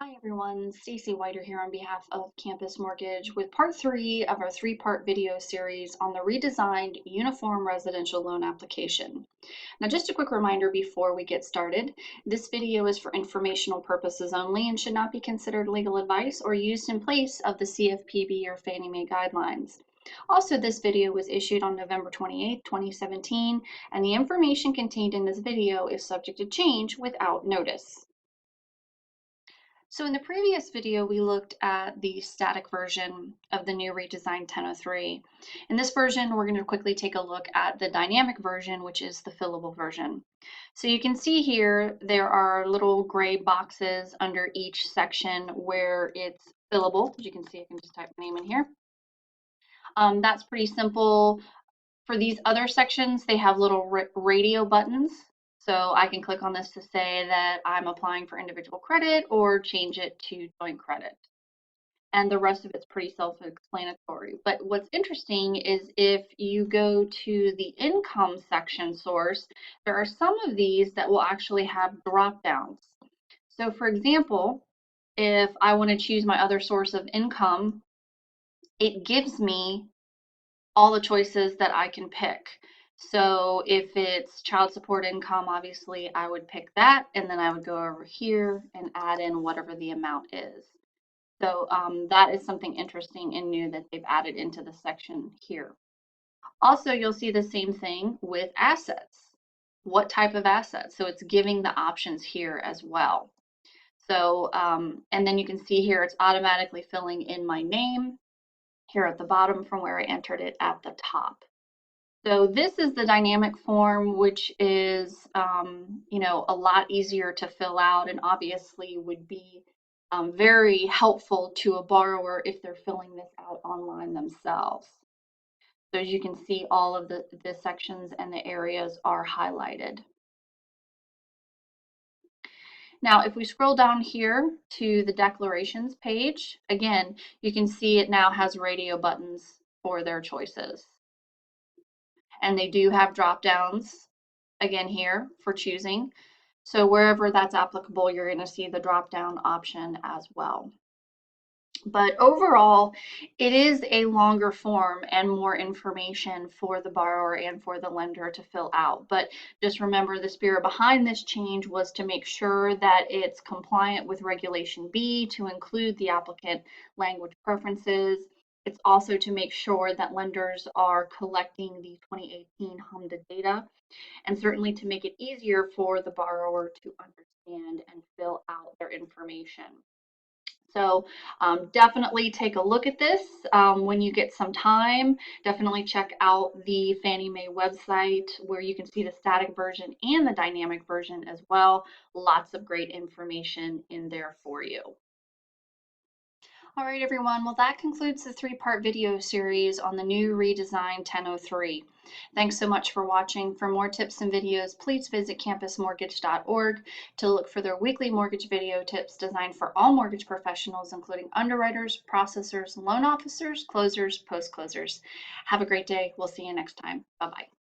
Hi everyone, Stacy Whiter here on behalf of Campus Mortgage with part 3 of our 3-part video series on the redesigned Uniform Residential Loan Application. Now just a quick reminder before we get started, this video is for informational purposes only and should not be considered legal advice or used in place of the CFPB or Fannie Mae guidelines. Also, this video was issued on November 28, 2017, and the information contained in this video is subject to change without notice. So in the previous video, we looked at the static version of the new redesigned 1003. In this version, we're going to quickly take a look at the dynamic version, which is the fillable version. So you can see here, there are little gray boxes under each section where it's fillable. As you can see, I can just type my name in here. That's pretty simple. For these other sections, they have little radio buttons. So I can click on this to say that I'm applying for individual credit or change it to joint credit. And the rest of it's pretty self-explanatory. But what's interesting is if you go to the income section source, there are some of these that will actually have drop downs. So for example, if I want to choose my other source of income, it gives me all the choices that I can pick. So if it's child support income, obviously I would pick that, and then I would go over here and add in whatever the amount is. So that is something interesting and new that they've added into the section here. Also, you'll see the same thing with assets. What type of assets? So it's giving the options here as well. So, and then you can see here it's automatically filling in my name here at the bottom from where I entered it at the top. So this is the dynamic form, which is, a lot easier to fill out and obviously would be very helpful to a borrower if they're filling this out online themselves. So as you can see, all of the sections and the areas are highlighted. Now, if we scroll down here to the declarations page, again, you can see it now has radio buttons for their choices. And they do have drop downs again here for choosing. So wherever that's applicable, you're going to see the drop down option as well. But overall, it is a longer form and more information for the borrower and for the lender to fill out. But just remember, the spirit behind this change was to make sure that it's compliant with Regulation B to include the applicant language preferences. It's also to make sure that lenders are collecting the 2018 HMDA data, and certainly to make it easier for the borrower to understand and fill out their information. So definitely take a look at this when you get some time. Definitely check out the Fannie Mae website where you can see the static version and the dynamic version as well. Lots of great information in there for you. All right, everyone. Well, that concludes the 3-part video series on the new redesigned 1003. Thanks so much for watching. For more tips and videos, please visit campusmortgage.org to look for their weekly mortgage video tips designed for all mortgage professionals, including underwriters, processors, loan officers, closers, post-closers. Have a great day. We'll see you next time. Bye-bye.